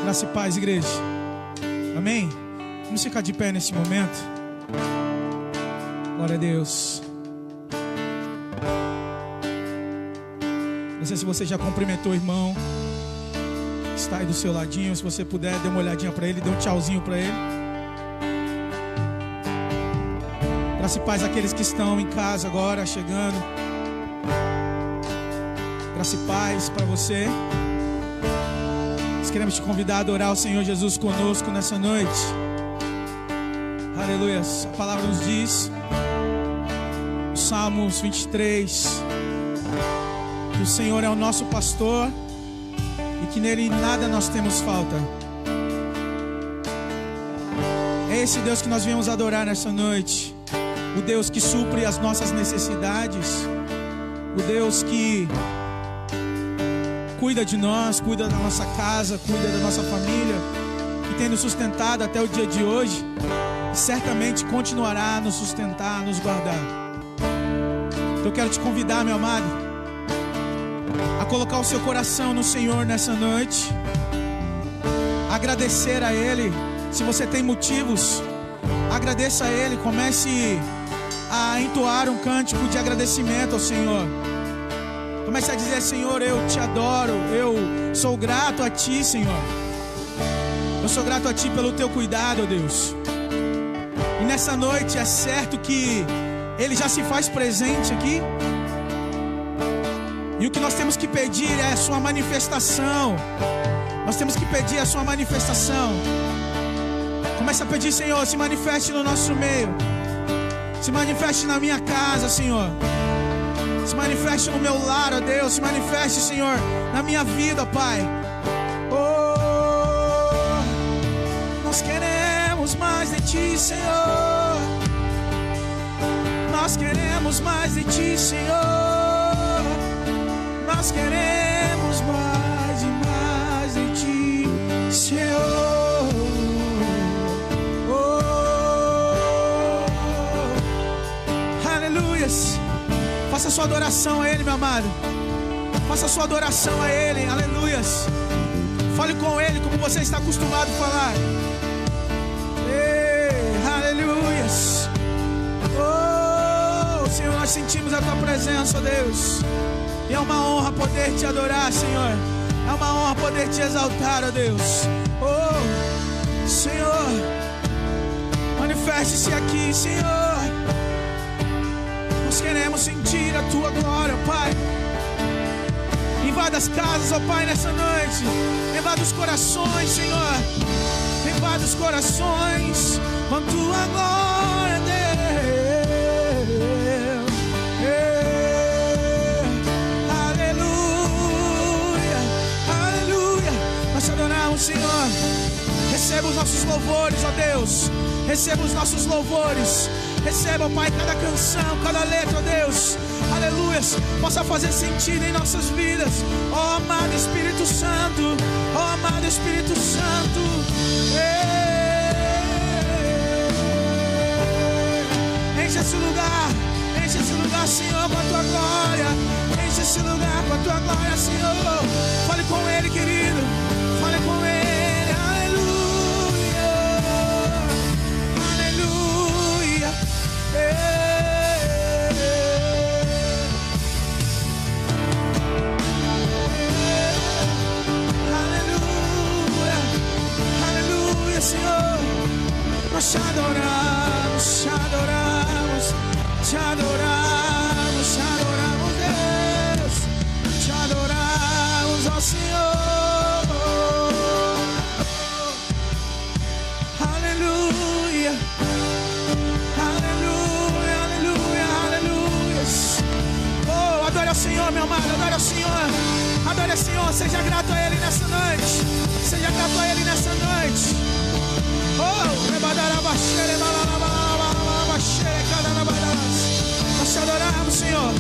Graça e paz, igreja. Amém? Vamos ficar de pé nesse momento. Glória a Deus. Não sei se você já cumprimentou o irmão que está aí do seu ladinho. Se você puder, dê uma olhadinha para ele, dê um tchauzinho para ele. Graça e paz àqueles que estão em casa agora, chegando. Graça e paz para você. Nós queremos te convidar a adorar o Senhor Jesus conosco nessa noite. Aleluia. A palavra nos diz, Salmos 23, que o Senhor é o nosso pastor e que nele nada nós temos falta. É esse Deus que nós viemos adorar nessa noite. O Deus que supre as nossas necessidades. O Deus que cuida de nós, cuida da nossa casa, cuida da nossa família, que tem nos sustentado até o dia de hoje e certamente continuará a nos sustentar, a nos guardar. Então eu quero te convidar, meu amado, a colocar o seu coração no Senhor nessa noite, agradecer a Ele. Se você tem motivos, agradeça a Ele, comece a entoar um cântico de agradecimento ao Senhor. Comece a dizer: Senhor, eu te adoro, eu sou grato a Ti, Senhor. Eu sou grato a Ti pelo Teu cuidado, ó Deus. E nessa noite é certo que Ele já se faz presente aqui. E o que nós temos que pedir é a Sua manifestação. Nós temos que pedir a Sua manifestação. Comece a pedir: Senhor, se manifeste no nosso meio. Se manifeste na minha casa, Senhor. Se manifeste no meu lar, ó Deus. Se manifeste, Senhor, na minha vida, Pai. Oh, nós queremos mais de Ti, Senhor. Nós queremos mais de Ti, Senhor. Nós queremos mais e mais de Ti, Senhor. Oh, aleluias. Faça sua adoração a Ele, meu amado. Faça sua adoração a Ele, aleluias. Fale com Ele como você está acostumado a falar. Ei, aleluias. Oh, Senhor, nós sentimos a Tua presença, ó Deus. E é uma honra poder Te adorar, Senhor. É uma honra poder Te exaltar, ó Deus. Oh, Senhor, manifeste-se aqui, Senhor. Nós queremos sentir a Tua glória, Pai. Invada as casas, ó Pai, nessa noite. Invada os corações, Senhor. Invada os corações com Tua glória, Deus. Aleluia, aleluia. Nós te adoramos, Senhor. Receba os nossos louvores, ó Deus. Receba os nossos louvores. Receba, Pai, cada canção, cada letra, ó Deus. Aleluia. Possa fazer sentido em nossas vidas. Ó amado Espírito Santo. Ó amado Espírito Santo. Enche esse lugar. Enche esse lugar, Senhor, com a Tua glória. Enche esse lugar com a Tua glória, Senhor. Fale com Ele, querido. Fale com Ele. Senhor, nós te adoramos, te adoramos, te adoramos, te adoramos, Deus, te adoramos, ó Senhor. Aleluia, aleluia, aleluia, aleluia. Oh, adore ao Senhor, meu amado, adore ao Senhor, adore ao Senhor, seja grato a Ele nessa noite, seja grato a Ele nessa noite. Nós te adoramos, Senhor.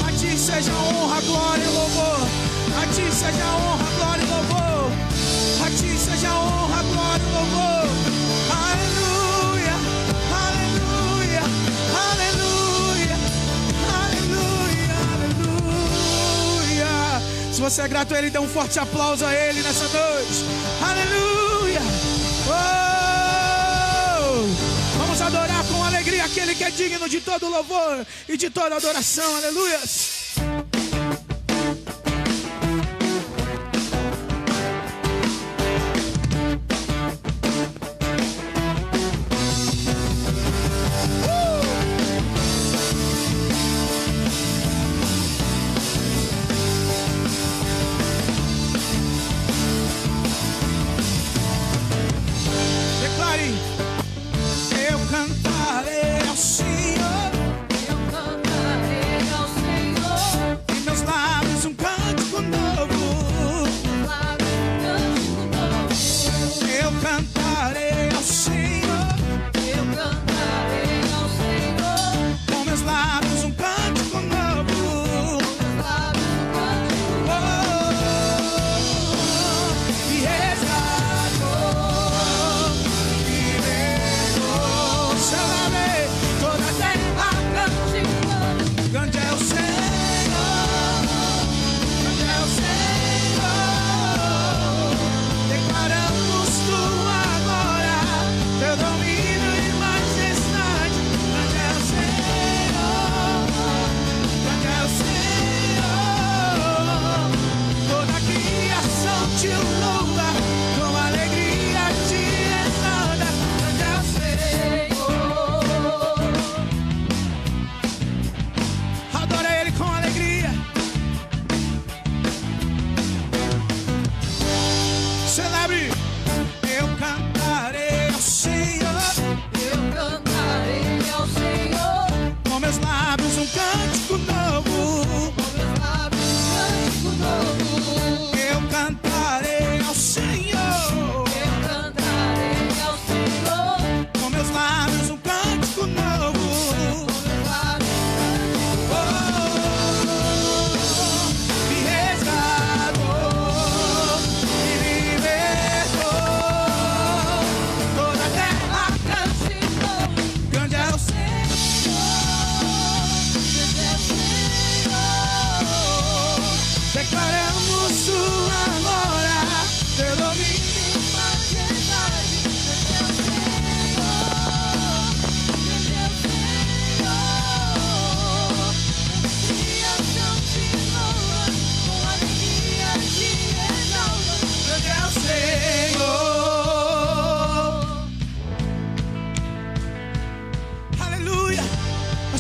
A Ti seja a honra, glória e louvor. A Ti seja a honra, glória e louvor. A Ti seja a honra, glória e louvor. Aleluia, aleluia, aleluia, aleluia, aleluia. Se você é grato a Ele, dê um forte aplauso a Ele nessa noite. Aleluia. aquele que é digno de todo louvor e de toda adoração. Aleluias.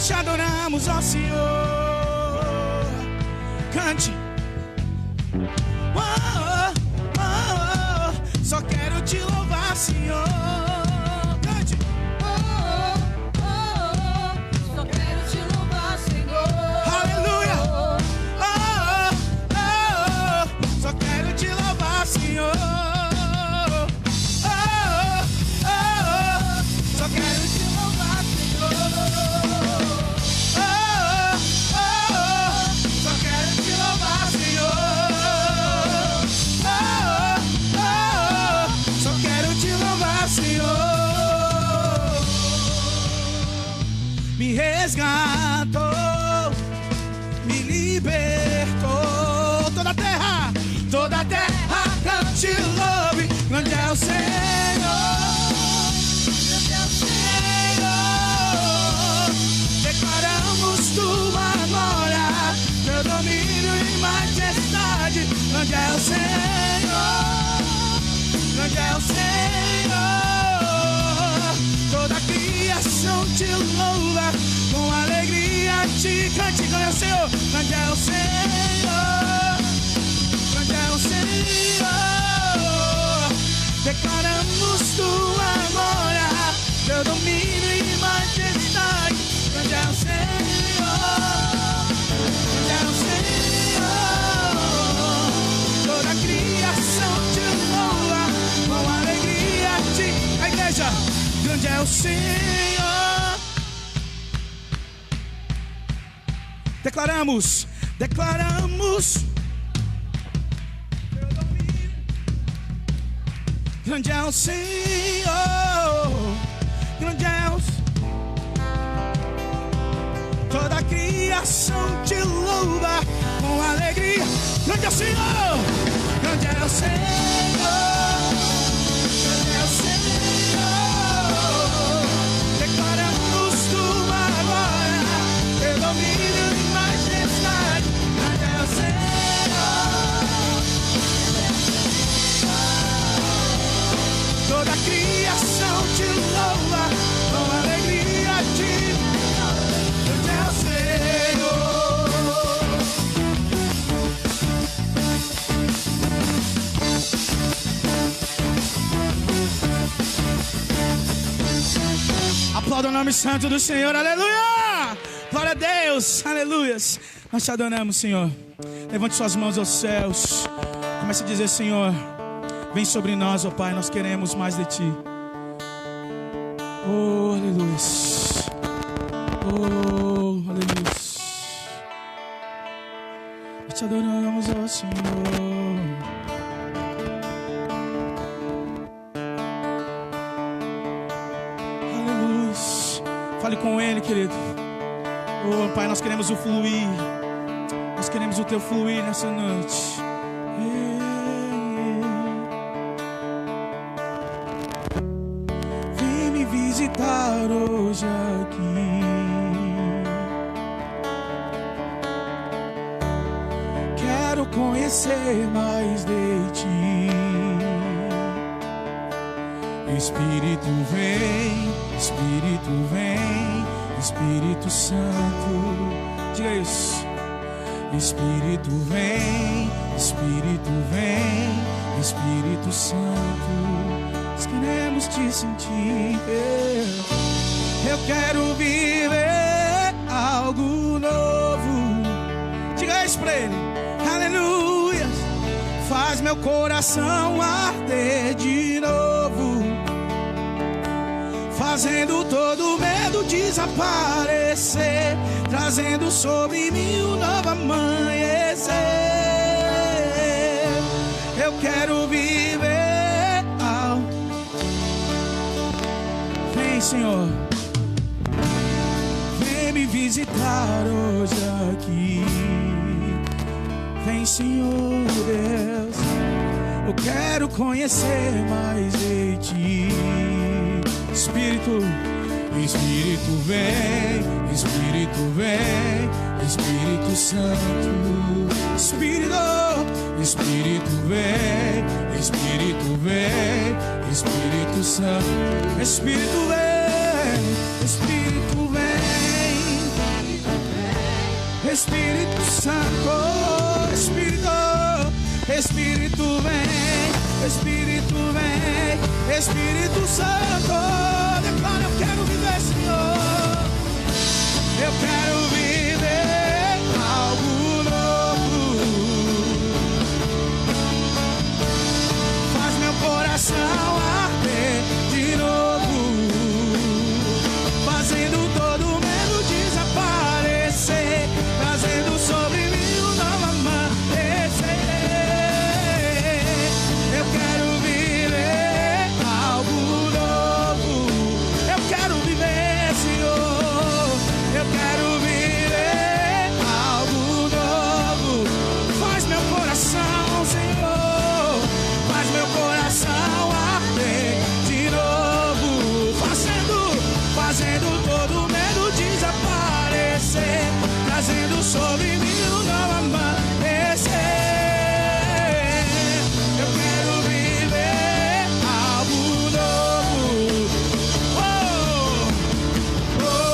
Te adoramos, ó Senhor. Cante. Oh, oh, oh. Só quero te louvar, Senhor. Cante. Oh, oh, oh. Só quero te louvar, Senhor. Aleluia. Oh, oh, oh. Só quero te louvar, Senhor. Oh, oh, oh. Só quero te louvar, Senhor. Me resgatou, me libertou. Toda a terra cante e louve. Grande é o Senhor, grande é o Senhor. Declaramos tua glória, teu domínio e majestade. Grande é o Senhor, grande é o Senhor. Toda a criação te louva, com alegria te cante. Grande é o Senhor, grande é o Senhor, grande é o Senhor. Declaramos tua glória, teu domínio e majestade. Grande é o Senhor, grande é o Senhor. Toda a criação te louva, com alegria te... A igreja, grande é o Senhor. Declaramos, declaramos. Grande é o Senhor, grande é o Senhor. Toda a criação te louva com alegria. Grande é o Senhor, grande é o Senhor, grande é o Senhor. Declaramos tu Aplauda o nome santo do Senhor, aleluia! Glória a Deus, aleluias. Nós te adoramos, Senhor. Levante suas mãos aos céus. Comece a dizer: Senhor, vem sobre nós, ó Pai, nós queremos mais de Ti. Oh, aleluia. Oh, aleluia. Nós te adoramos, ó Senhor. Fale com Ele, querido. Oh, Pai, nós queremos o fluir. Nós queremos o Teu fluir nessa noite. Vem me visitar hoje aqui. Quero conhecer mais de Ti. Espírito vem, Espírito vem, Espírito Santo. Diga isso. Espírito vem, Espírito vem, Espírito Santo. Nós queremos Te sentir. Eu quero viver algo novo. Diga isso pra Ele. Aleluia. Faz meu coração arder de novo, fazendo todo medo desaparecer, trazendo sobre mim um novo amanhecer. Eu quero viver Vem, Senhor, vem me visitar hoje aqui. Vem, Senhor Deus, eu quero conhecer mais de Ti. Espírito, Espírito vem, Espírito vem, Espírito Santo. Espírito, Espírito vem, Espírito vem, Espírito Santo. Espírito vem, Espírito vem, Espírito Santo. Espírito, Espírito vem, Espírito vem, Espírito Santo. Declara: eu quero viver, Senhor. Eu quero viver algo novo. Faz meu coração arder de novo, fazendo todo medo desaparecer, trazendo sobre mim um novo amanhecer. Eu quero viver algo novo. Eu quero viver, Senhor. Eu quero viver algo novo. Faz meu coração, Senhor, faz meu coração arder de novo, fazendo todo medo desaparecer, trazendo sobre mim um novo amanhecer. Eu quero viver algo novo. Oh, oh,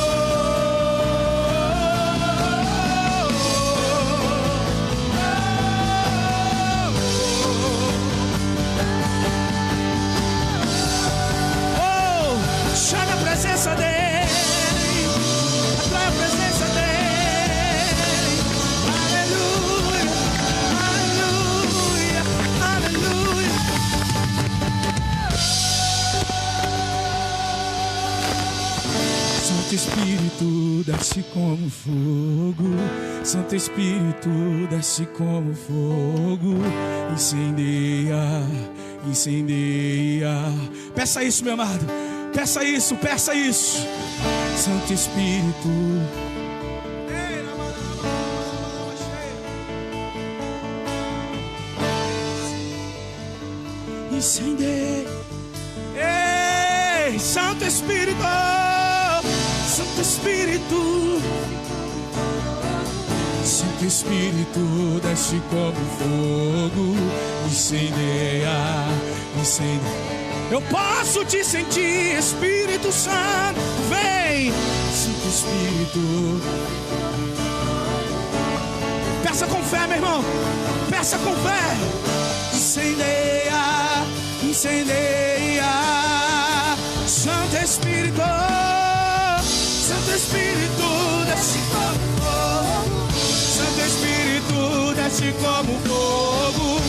oh, chame a presença dEle, atrai a presença dEle. Aleluia, aleluia, aleluia. Santo Espírito, desce como fogo. Santo Espírito, desce como fogo. Incendeia, incendeia. Peça isso, meu amado. Peça isso, peça isso. Santo Espírito. Incendeia. Ei, Santo Espírito. Santo Espírito. Santo Espírito, desce como fogo. Incendeia, incendeia. Eu posso te sentir, Espírito Santo, vem. Santo Espírito. Peça com fé, meu irmão. Peça com fé. Incendeia, incendeia. Santo Espírito. desce como fogo.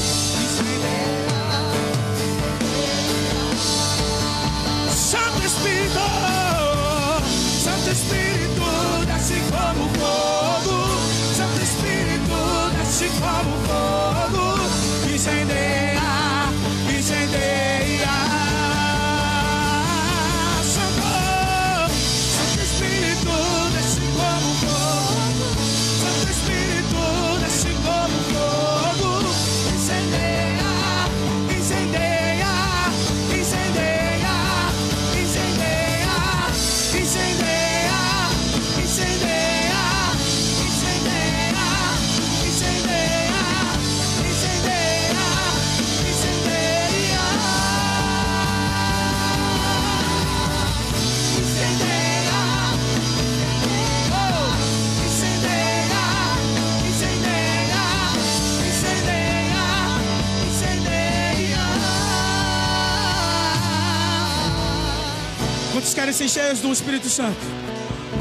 Santo Espírito, Santo Espírito, desce como fogo. Santo Espírito, desce como fogo. Incendeia, incendeia. Santo, Santo Espírito, desce como fogo. Santo Espírito, desce como fogo. Incendeia, incendeia, incendeia, incendeia, incendeia, incendeia, incendeia, incendeia, incendeia, incendeia, incendeia, oh, incendeia, incendeia, incendeia, incendeia. Quantos querem ser cheios do Espírito Santo?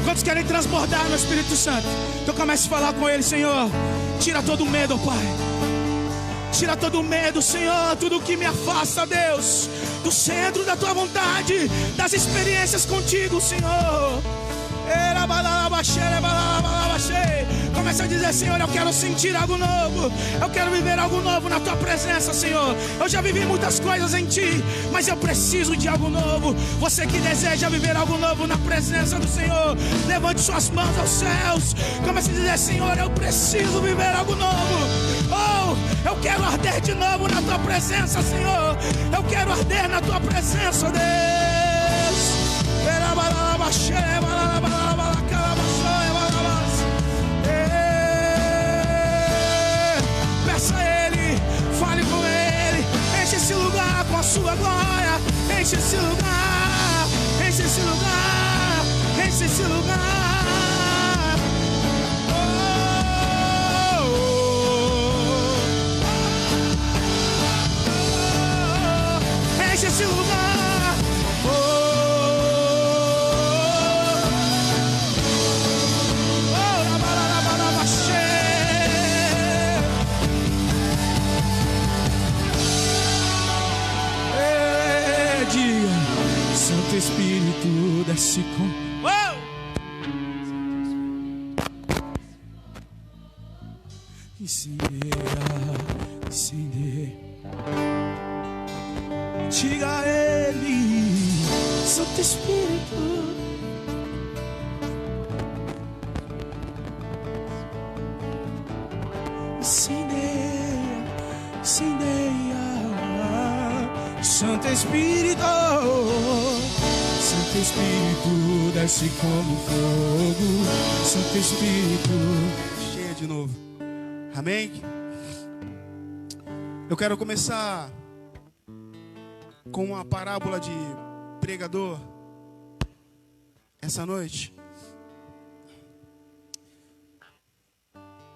Quantos querem transbordar no Espírito Santo? Então comece a falar com Ele: Senhor, tira todo o medo, Pai. Tira todo o medo, Senhor, tudo que me afasta, Deus, do centro da Tua vontade, das experiências contigo, Senhor. Comece a dizer: Senhor, eu quero sentir algo novo. Eu quero viver algo novo na Tua presença, Senhor. Eu já vivi muitas coisas em Ti, mas eu preciso de algo novo. Você que deseja viver algo novo na presença do Senhor, levante suas mãos aos céus. Comece a dizer: Senhor, eu preciso viver algo novo. Oh, eu quero arder de novo na Tua presença, Senhor. Eu quero arder na Tua presença, Deus. Peça a Ele, fale com Ele, enche esse lugar com a sua glória, enche esse lugar, enche esse lugar, enche esse lugar. Oh, oh, oh. Enche esse lugar. Oh, Santo Espírito, desce com... Incendeia, incendeia. Diga a Ele: Santo Espírito, incendeia, incendeia. Santo Espírito, Santo Espírito, desce como fogo. Santo Espírito, cheia de novo. Amém? Eu quero começar com uma parábola de pregador essa noite.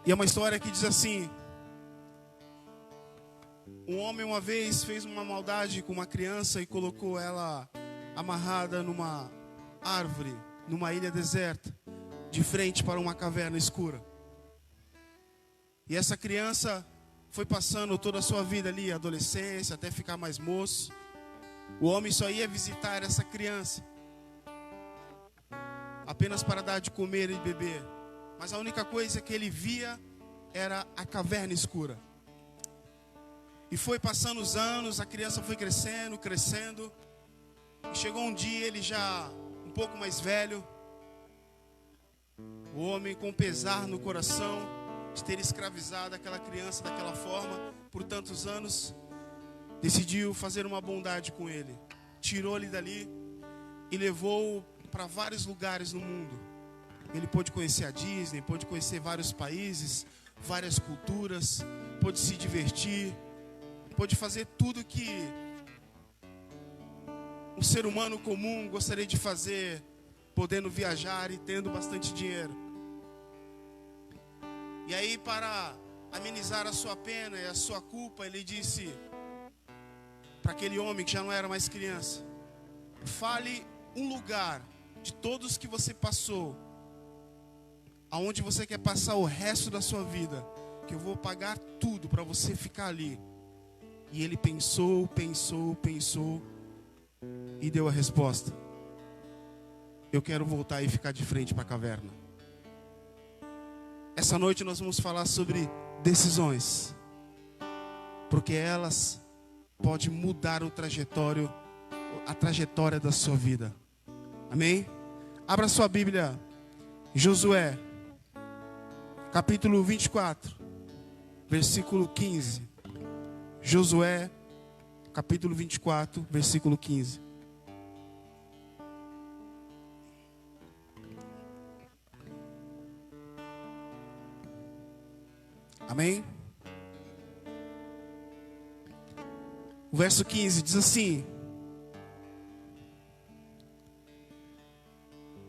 E é uma história que diz assim: um homem uma vez fez uma maldade com uma criança e colocou ela amarrada numa árvore, numa ilha deserta, de frente para uma caverna escura. E essa criança foi passando toda a sua vida ali, adolescência, até ficar mais moço. O homem só ia visitar essa criança apenas para dar de comer e beber. Mas a única coisa que ele via era a caverna escura. E foi passando os anos, a criança foi crescendo, crescendo. E chegou um dia, ele já um pouco mais velho, o homem com pesar no coração de ter escravizado aquela criança daquela forma por tantos anos, decidiu fazer uma bondade com ele. Tirou-lhe dali e levou-o para vários lugares no mundo. Ele pôde conhecer a Disney, pôde conhecer vários países, várias culturas, pôde se divertir, pôde fazer tudo que um ser humano comum gostaria de fazer, podendo viajar e tendo bastante dinheiro. E aí, para amenizar a sua pena e a sua culpa, ele disse para aquele homem que já não era mais criança: fale um lugar de todos que você passou, aonde você quer passar o resto da sua vida, que eu vou pagar tudo para você ficar ali. E ele pensou e deu a resposta: eu quero voltar e ficar de frente para a caverna. Essa noite nós vamos falar sobre decisões, porque elas podem mudar a trajetória da sua vida. Amém? Abra sua Bíblia, Josué, capítulo 24, versículo 15. Josué, capítulo 24, versículo 15. Amém? O verso 15 diz assim: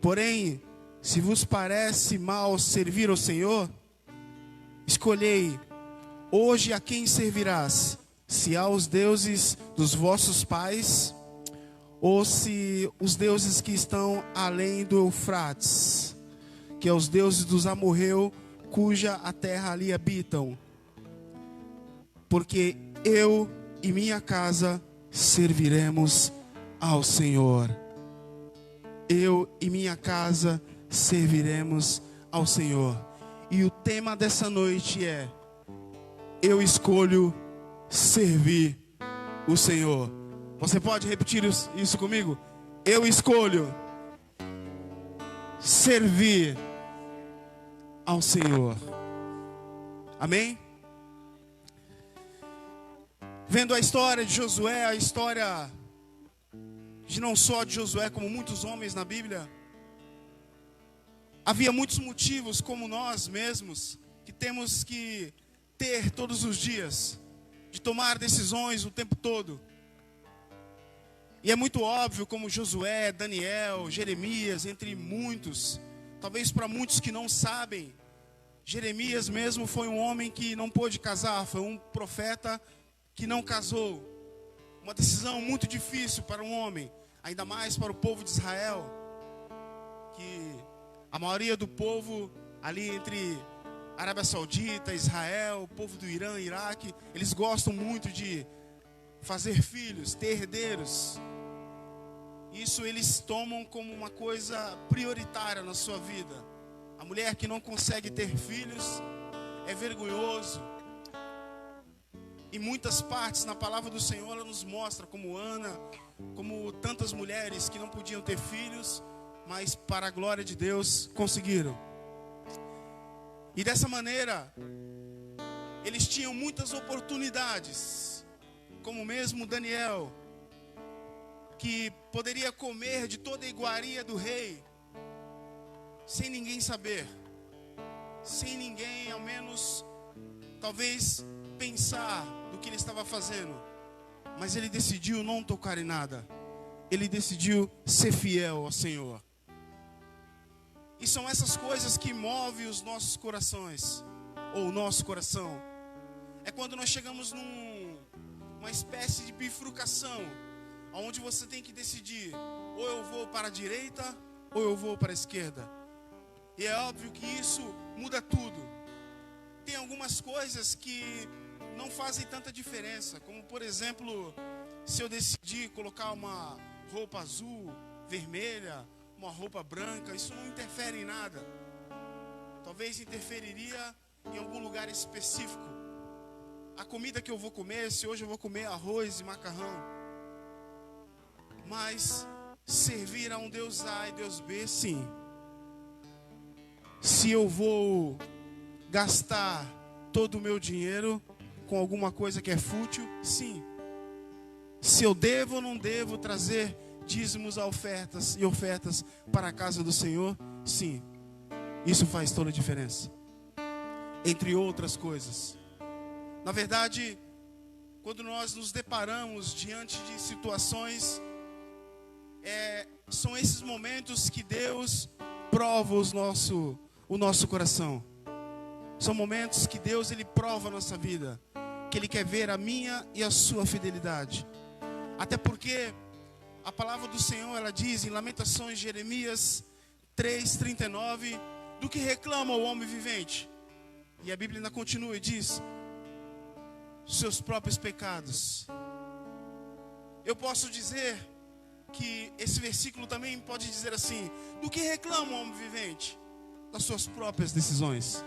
porém, se vos parece mal servir ao Senhor, escolhei hoje a quem servirás, se aos deuses dos vossos pais, ou se os deuses que estão além do Eufrates, que é os deuses dos amorreus, cuja a terra ali habitam. Porque eu e minha casa serviremos ao Senhor. Eu e minha casa serviremos ao Senhor. E o tema dessa noite é: eu escolho servir o Senhor. Você pode repetir isso comigo? Eu escolho servir ao Senhor. Amém? Vendo a história de Josué, a história de não só de Josué, como muitos homens na Bíblia, havia muitos motivos, como nós mesmos, que temos que ter todos os dias, de tomar decisões o tempo todo. E é muito óbvio, como Josué, Daniel, Jeremias, entre muitos, talvez para muitos que não sabem, Jeremias mesmo foi um homem que não pôde casar, foi um profeta que não casou. Uma decisão muito difícil para um homem, ainda mais para o povo de Israel, que a maioria do povo ali entre Arábia Saudita, Israel, o povo do Irã, Iraque, eles gostam muito de fazer filhos, ter herdeiros. Isso eles tomam como uma coisa prioritária na sua vida. A mulher que não consegue ter filhos é vergonhoso. Em muitas partes na palavra do Senhor ela nos mostra como Ana, como tantas mulheres que não podiam ter filhos, mas para a glória de Deus conseguiram. E dessa maneira eles tinham muitas oportunidades, como mesmo Daniel, que poderia comer de toda a iguaria do rei, sem ninguém saber, sem ninguém ao menos talvez pensar do que ele estava fazendo. Mas ele decidiu não tocar em nada. Ele decidiu ser fiel ao Senhor. E são essas coisas que movem os nossos corações, ou o nosso coração. É quando nós chegamos numa espécie de bifurcação, onde você tem que decidir: ou eu vou para a direita, ou eu vou para a esquerda. E é óbvio que isso muda tudo. Tem algumas coisas que não fazem tanta diferença, como por exemplo, se eu decidir colocar uma roupa azul, vermelha, uma roupa branca, isso não interfere em nada. Talvez interferiria em algum lugar específico. A comida que eu vou comer, se hoje eu vou comer arroz e macarrão. Mas servir a um Deus A e Deus B, sim. Se eu vou gastar todo o meu dinheiro com alguma coisa que é fútil, sim. Se eu devo ou não devo trazer dízimos a ofertas e ofertas para a casa do Senhor, sim. Isso faz toda a diferença. Entre outras coisas. Na verdade, quando nós nos deparamos diante de situações, são esses momentos que Deus prova o nosso coração. São momentos que Deus ele prova a nossa vida, que Ele quer ver a minha e a sua fidelidade. Até porque a palavra do Senhor, ela diz em Lamentações, Jeremias 3:39, do que reclama o homem vivente? E a Bíblia ainda continua e diz: seus próprios pecados. Eu posso dizer que esse versículo também pode dizer assim: do que reclama o homem vivente? Das suas próprias decisões.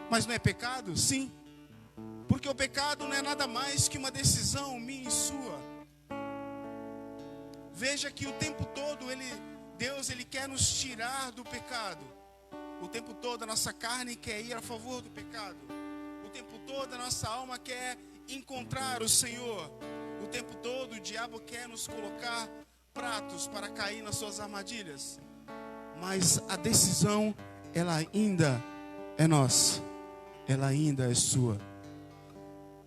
Mas não é pecado? Sim. Porque o pecado não é nada mais que uma decisão minha e sua. Veja que o tempo todo Deus quer nos tirar do pecado. O tempo todo a nossa carne quer ir a favor do pecado. O tempo todo a nossa alma quer encontrar o Senhor. O tempo todo o diabo quer nos colocar pratos para cair nas suas armadilhas. Mas a decisão, ela ainda é nossa. Ela ainda é sua.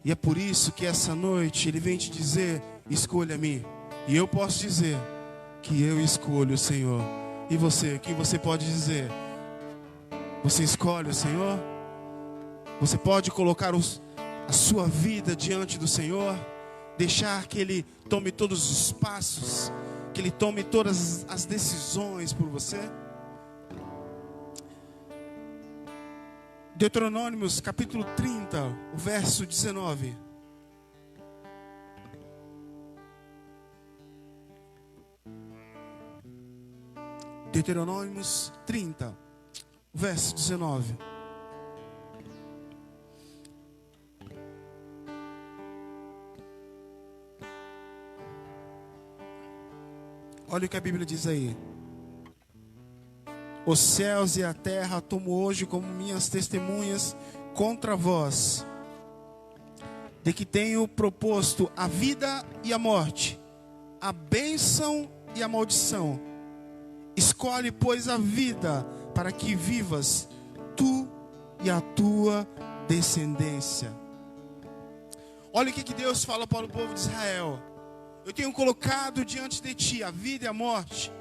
E é por isso que essa noite Ele vem te dizer: escolha-me. E eu posso dizer que eu escolho o Senhor. E você, o que você pode dizer? Você escolhe o Senhor? Você pode colocar a sua vida diante do Senhor? Deixar que Ele tome todos os passos, que Ele tome todas as decisões por você? Deuteronômios capítulo 30, o verso 19. Deuteronômios 30, verso 19. Olha o que a Bíblia diz aí: os céus e a terra tomo hoje como minhas testemunhas contra vós, de que tenho proposto a vida e a morte, a bênção e a maldição. Escolhe, pois, a vida, para que vivas, tu e a tua descendência. Olha o que Deus fala para o povo de Israel: eu tenho colocado diante de ti a vida e a morte,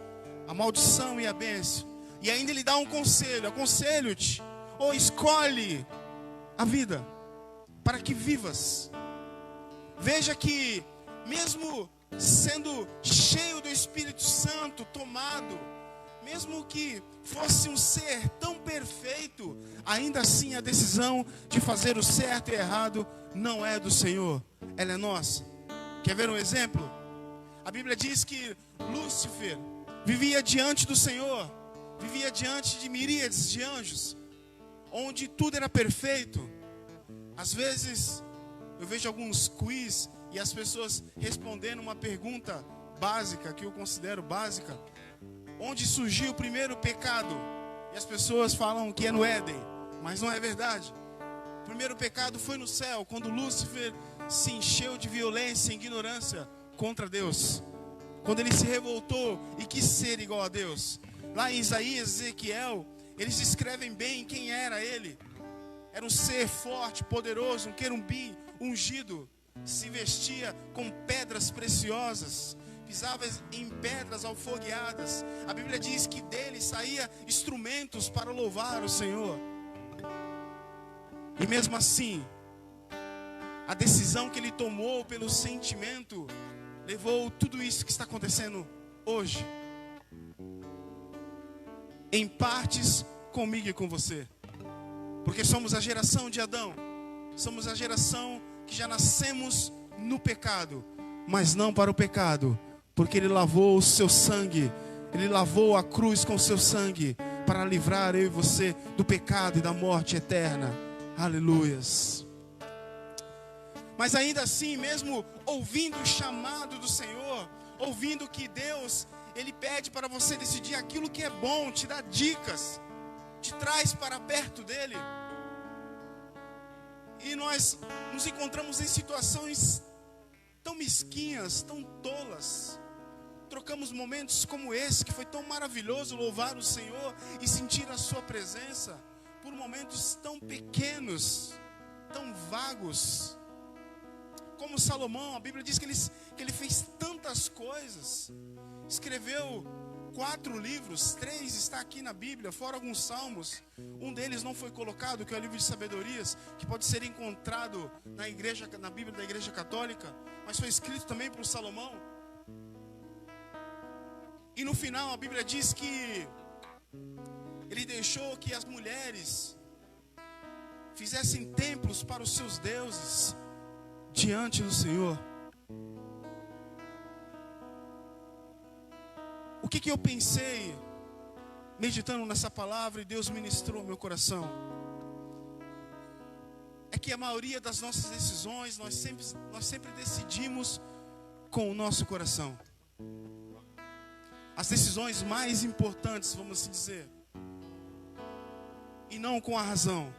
a maldição e a bênção. E ainda Ele dá um conselho: aconselho-te, ou escolhe a vida, para que vivas. Veja que, mesmo sendo cheio do Espírito Santo, tomado, mesmo que fosse um ser tão perfeito, ainda assim a decisão de fazer o certo e errado não é do Senhor, ela é nossa. Quer ver um exemplo? A Bíblia diz que Lúcifer vivia diante do Senhor, vivia diante de miríades de anjos, onde tudo era perfeito. Às vezes eu vejo alguns quiz e as pessoas respondendo uma pergunta básica, que eu considero básica: onde surgiu o primeiro pecado? E as pessoas falam que é no Éden, mas não é verdade. O primeiro pecado foi no céu, quando Lúcifer se encheu de violência e ignorância contra Deus, quando ele se revoltou e quis ser igual a Deus. Lá em Isaías e Ezequiel, eles descrevem bem quem era ele. Era um ser forte, poderoso, um querubim ungido, se vestia com pedras preciosas, pisava em pedras alfogueadas. A Bíblia diz que dele saía instrumentos para louvar o Senhor. E mesmo assim, a decisão que ele tomou pelo sentimento levou tudo isso que está acontecendo hoje, em partes comigo e com você. Porque somos a geração de Adão, somos a geração que já nascemos no pecado, mas não para o pecado, porque Ele lavou o seu sangue, Ele lavou a cruz com o seu sangue, para livrar eu e você do pecado e da morte eterna. Aleluias. Mas ainda assim, mesmo ouvindo o chamado do Senhor, ouvindo que Deus, Ele pede para você decidir aquilo que é bom, te dá dicas, te traz para perto dEle, e nós nos encontramos em situações tão mesquinhas, tão tolas. Trocamos momentos como esse, que foi tão maravilhoso louvar o Senhor e sentir a sua presença, por momentos tão pequenos, tão vagos. Como Salomão, a Bíblia diz que ele fez tantas coisas, escreveu 4 livros, 3 está aqui na Bíblia, fora alguns salmos. Um deles não foi colocado, que é o livro de Sabedorias, que pode ser encontrado na Bíblia da Igreja Católica, mas foi escrito também por Salomão. E no final a Bíblia diz que ele deixou que as mulheres fizessem templos para os seus deuses diante do Senhor. O que eu pensei meditando nessa palavra e Deus ministrou meu coração? É que a maioria das nossas decisões nós sempre decidimos com o nosso coração. As decisões mais importantes, vamos assim dizer, e não com a razão,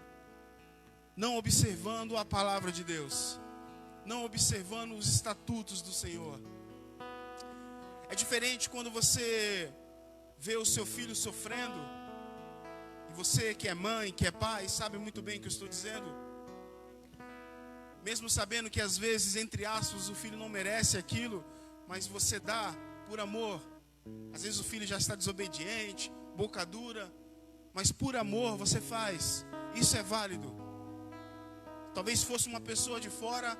não observando a palavra de Deus, não observando os estatutos do Senhor. É diferente quando você vê o seu filho sofrendo, e você que é mãe, que é pai, sabe muito bem o que eu estou dizendo. Mesmo sabendo que às vezes, entre aspas, o filho não merece aquilo, mas você dá por amor. Às vezes o filho já está desobediente, boca dura, mas por amor você faz. Isso é válido. Talvez fosse uma pessoa de fora,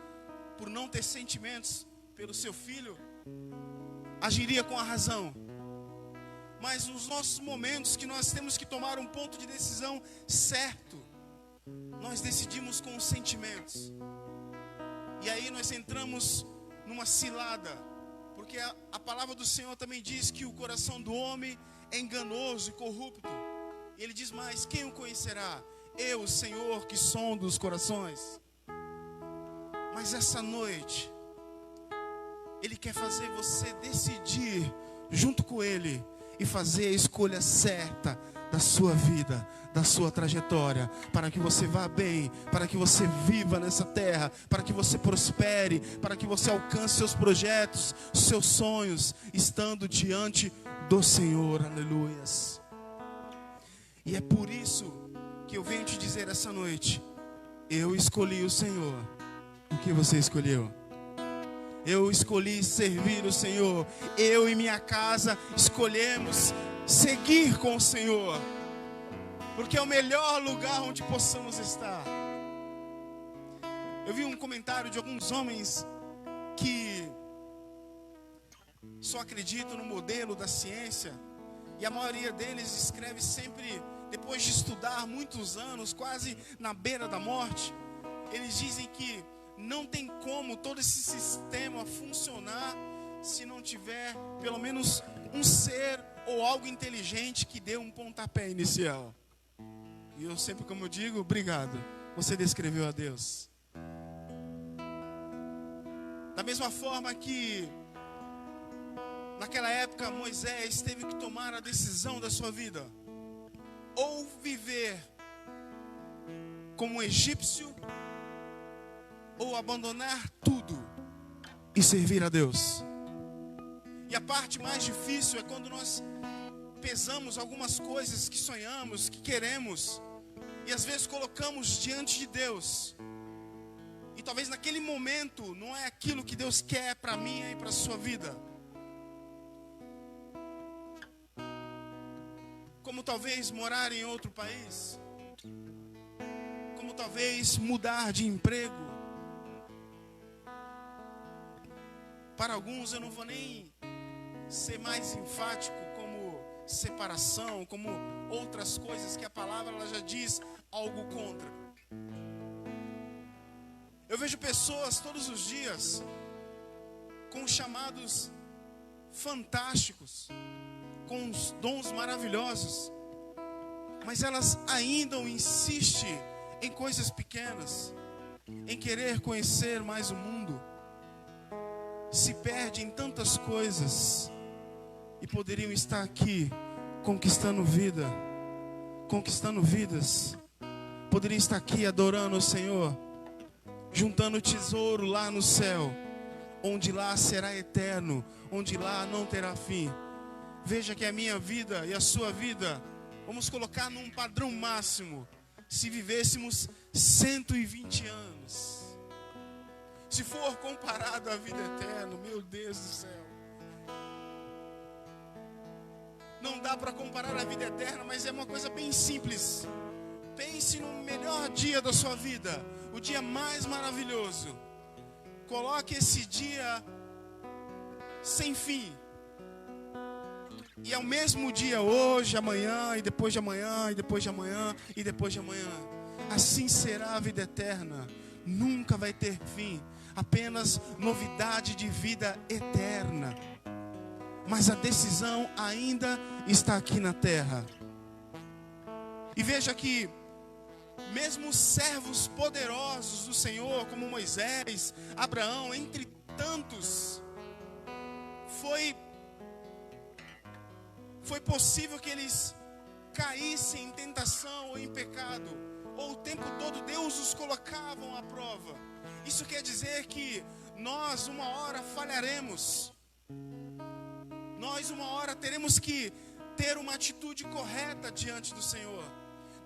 por não ter sentimentos pelo seu filho, agiria com a razão. Mas nos nossos momentos que nós temos que tomar um ponto de decisão certo, nós decidimos com os sentimentos. E aí nós entramos numa cilada, porque a palavra do Senhor também diz que o coração do homem é enganoso e corrupto. E ele diz mais: quem o conhecerá? Eu, o Senhor, que sondo os corações. Mas essa noite, Ele quer fazer você decidir junto com Ele e fazer a escolha certa da sua vida, da sua trajetória, para que você vá bem, para que você viva nessa terra, para que você prospere, para que você alcance seus projetos, seus sonhos, estando diante do Senhor. Aleluias. E é por isso que eu venho te dizer essa noite: eu escolhi o Senhor. O que você escolheu? Eu escolhi servir o Senhor. Eu e minha casa escolhemos seguir com o Senhor, porque é o melhor lugar onde possamos estar. Eu vi um comentário de alguns homens que só acreditam no modelo da ciência, e a maioria deles escreve sempre depois de estudar muitos anos, quase na beira da morte. Eles dizem que não tem como todo esse sistema funcionar se não tiver pelo menos um ser ou algo inteligente que dê um pontapé inicial. E eu sempre, como eu digo, obrigado, você descreveu a Deus. Da mesma forma que naquela época Moisés teve que tomar a decisão da sua vida: ou viver como um egípcio, ou abandonar tudo e servir a Deus. E a parte mais difícil é quando nós pesamos algumas coisas que sonhamos, que queremos, e às vezes colocamos diante de Deus, e talvez naquele momento não é aquilo que Deus quer para mim e para a sua vida. Como talvez morar em outro país, como talvez mudar de emprego. Para alguns eu não vou nem ser mais enfático, como separação, como outras coisas que a palavra ela já diz algo contra. Eu vejo pessoas todos os dias com chamados fantásticos, com os dons maravilhosos, mas elas ainda insistem em coisas pequenas, em querer conhecer mais o mundo. Se perde em tantas coisas e poderiam estar aqui conquistando vida, conquistando vidas. Poderiam estar aqui adorando o Senhor, juntando tesouro lá no céu, onde lá será eterno, onde lá não terá fim. Veja que a minha vida e a sua vida, vamos colocar num padrão máximo, se vivêssemos 120 anos. Se for comparado à vida eterna, meu Deus do céu. Não dá para comparar a vida eterna, mas é uma coisa bem simples. Pense no melhor dia da sua vida, o dia mais maravilhoso. Coloque esse dia sem fim. E é o mesmo dia hoje, amanhã, e depois de amanhã, e depois de amanhã, e depois de amanhã. assim será a vida eterna. Nunca vai ter fim, apenas novidade de vida eterna. Mas a decisão ainda está aqui na terra. E veja que mesmo os servos poderosos do Senhor, como Moisés, Abraão, entre tantos, foi possível que eles caíssem em tentação ou em pecado, ou o tempo todo Deus os colocava à prova. Isso quer dizer que nós uma hora falharemos, nós uma hora teremos que ter uma atitude correta diante do Senhor.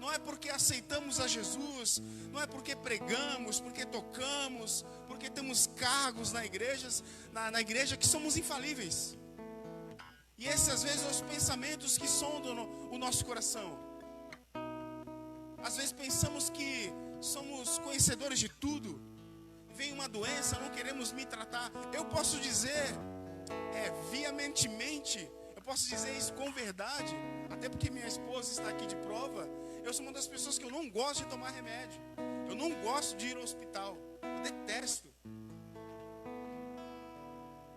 Não é porque aceitamos a Jesus, não é porque pregamos, porque tocamos, porque temos cargos na igreja que somos infalíveis. E esses às vezes são os pensamentos que sondam o nosso coração. Às vezes pensamos que somos conhecedores de tudo. Vem uma doença, não queremos me tratar. Eu posso dizer, veementemente, eu posso dizer isso com verdade, até porque minha esposa está aqui de prova. Eu sou uma das pessoas que eu não gosto de tomar remédio. Eu não gosto de ir ao hospital. Eu detesto.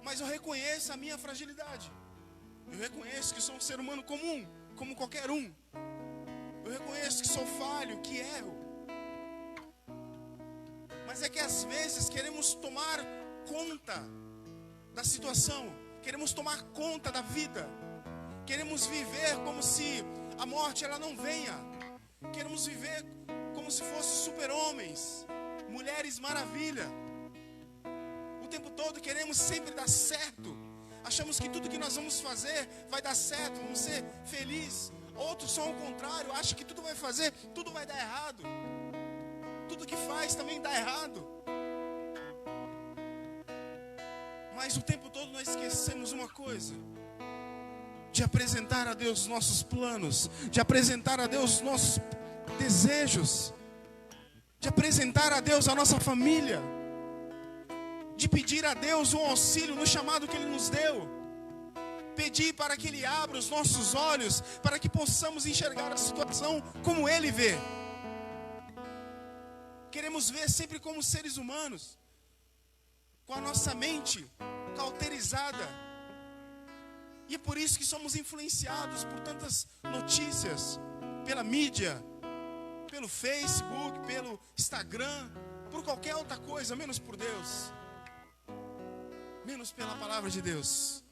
Mas eu reconheço a minha fragilidade. Eu reconheço que sou um ser humano comum, como qualquer um. Eu reconheço que sou falho, que erro. Mas é que às vezes queremos tomar conta da situação. Queremos tomar conta da vida. Queremos viver como se a morte ela não venha. Queremos viver como se fossem super-homens, mulheres maravilha. O tempo todo queremos sempre dar certo. Achamos que tudo que nós vamos fazer vai dar certo, vamos ser felizes. Outros são ao contrário, acham que tudo vai fazer, tudo vai dar errado. Tudo que faz também dá errado. Mas o tempo todo nós esquecemos uma coisa: de apresentar a Deus os nossos planos, de apresentar a Deus os nossos desejos, de apresentar a Deus a nossa família, de pedir a Deus um auxílio no chamado que Ele nos deu, pedir para que Ele abra os nossos olhos, para que possamos enxergar a situação como Ele vê. Queremos ver sempre como seres humanos, com a nossa mente cauterizada. E é por isso que somos influenciados por tantas notícias, pela mídia, pelo Facebook, pelo Instagram, por qualquer outra coisa, menos por Deus, menos pela palavra de Deus.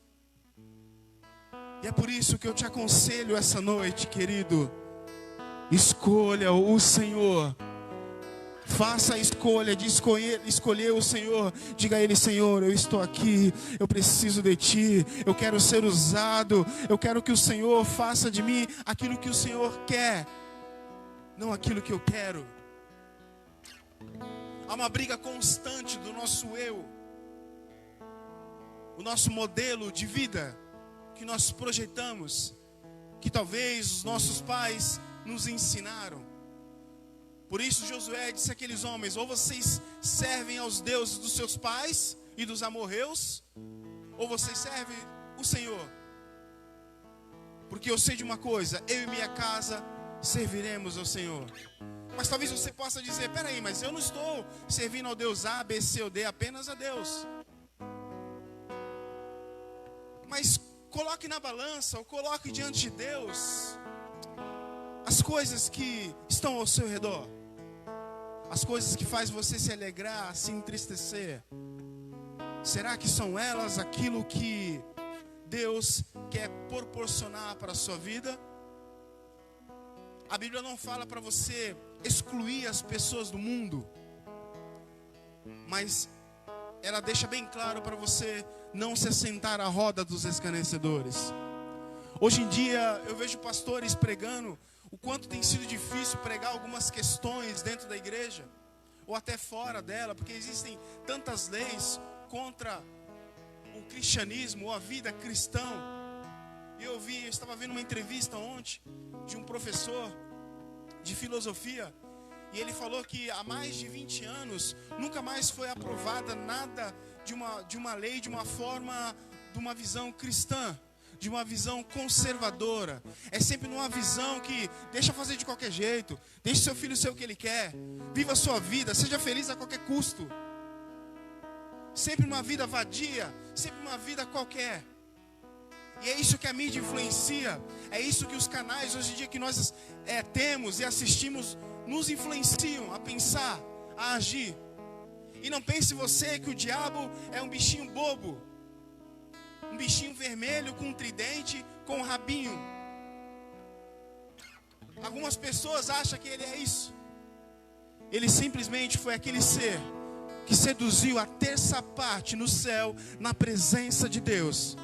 E é por isso que eu te aconselho essa noite, querido, escolha o Senhor. Faça a escolha de escolher o Senhor. Diga a Ele: Senhor, eu estou aqui, eu preciso de Ti, eu quero ser usado, eu quero que o Senhor faça de mim aquilo que o Senhor quer, não aquilo que eu quero. Há uma briga constante do nosso eu, o nosso modelo de vida que nós projetamos, que talvez os nossos pais nos ensinaram. Por isso Josué disse àqueles homens: ou vocês servem aos deuses dos seus pais e dos amorreus, ou vocês servem o Senhor. Porque eu sei de uma coisa: eu e minha casa serviremos ao Senhor. Mas talvez você possa dizer: peraí, mas eu não estou servindo ao Deus A, B, C ou D, apenas a Deus. Mas coloque na balança, ou coloque diante de Deus as coisas que estão ao seu redor, as coisas que faz você se alegrar, se entristecer. Será que são elas aquilo que Deus quer proporcionar para a sua vida? A Bíblia não fala para você excluir as pessoas do mundo, mas ela deixa bem claro para você não se assentar à roda dos escarnecedores. Hoje em dia eu vejo pastores pregando o quanto tem sido difícil pregar algumas questões dentro da igreja, ou até fora dela, porque existem tantas leis contra o cristianismo ou a vida cristã. Eu estava vendo uma entrevista ontem de um professor de filosofia, e ele falou que há mais de 20 anos nunca mais foi aprovada nada de uma lei, de uma forma, de uma visão cristã. de uma visão conservadora. É sempre numa visão que deixa fazer de qualquer jeito. Deixe seu filho ser o que ele quer. Viva a sua vida, seja feliz a qualquer custo. Sempre uma vida vadia, sempre uma vida qualquer. E é isso que a mídia influencia. É isso que os canais hoje em dia que nós temos e assistimos nos influenciam a pensar, a agir. E não pense você que o diabo é um bichinho bobo, um bichinho vermelho com um tridente, com um rabinho. Algumas pessoas acham que ele é isso. Ele simplesmente foi aquele ser que seduziu a terça parte no céu, na presença de Deus.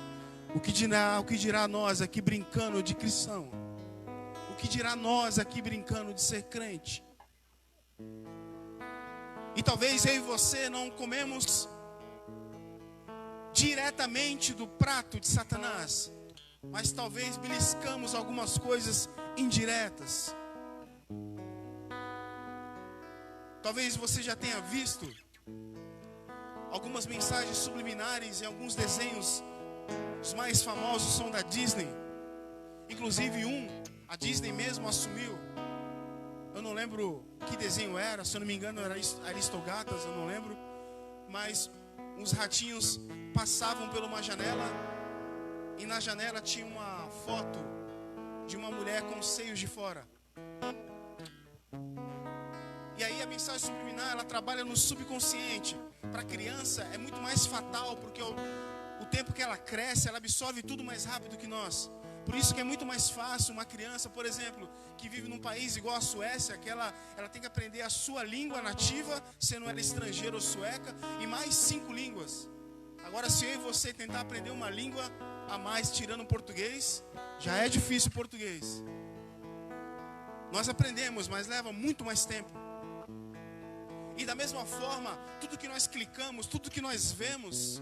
O que dirá nós aqui brincando de cristão? O que dirá nós aqui brincando de ser crente? E talvez eu e você não comemos diretamente do prato de Satanás, mas talvez beliscamos algumas coisas indiretas. Talvez você já tenha visto algumas mensagens subliminares em alguns desenhos. Os mais famosos são da Disney. Inclusive a Disney mesmo assumiu. Eu não lembro que desenho era, se eu não me engano era Aristogatas, eu não lembro. Mas os ratinhos passavam por uma janela e na janela tinha uma foto de uma mulher com os seios de fora. E aí a mensagem subliminar, ela trabalha no subconsciente. Para a criança é muito mais fatal, porque o tempo que ela cresce, ela absorve tudo mais rápido que nós. Por isso que é muito mais fácil uma criança, por exemplo, que vive num país igual a Suécia, que ela tem que aprender a sua língua nativa, sendo ela estrangeira ou sueca, e mais 5 línguas. Agora, se eu e você tentar aprender uma língua a mais, tirando o português, já é difícil o português. Nós aprendemos, mas leva muito mais tempo. E da mesma forma, tudo que nós clicamos, tudo que nós vemos,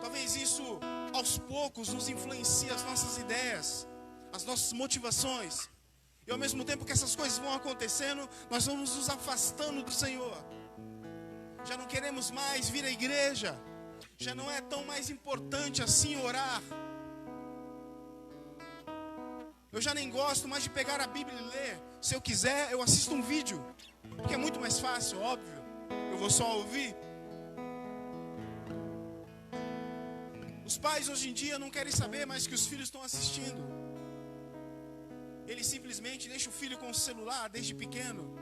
talvez isso aos poucos nos influencie as nossas ideias, as nossas motivações. E ao mesmo tempo que essas coisas vão acontecendo, nós vamos nos afastando do Senhor. Já não queremos mais vir à igreja. Já não é tão mais importante assim orar. Eu já nem gosto mais de pegar a Bíblia e ler. Se eu quiser, eu assisto um vídeo, porque é muito mais fácil, óbvio. Eu vou só ouvir. Os pais hoje em dia não querem saber mais que os filhos estão assistindo. Eles simplesmente deixam o filho com o celular desde pequeno.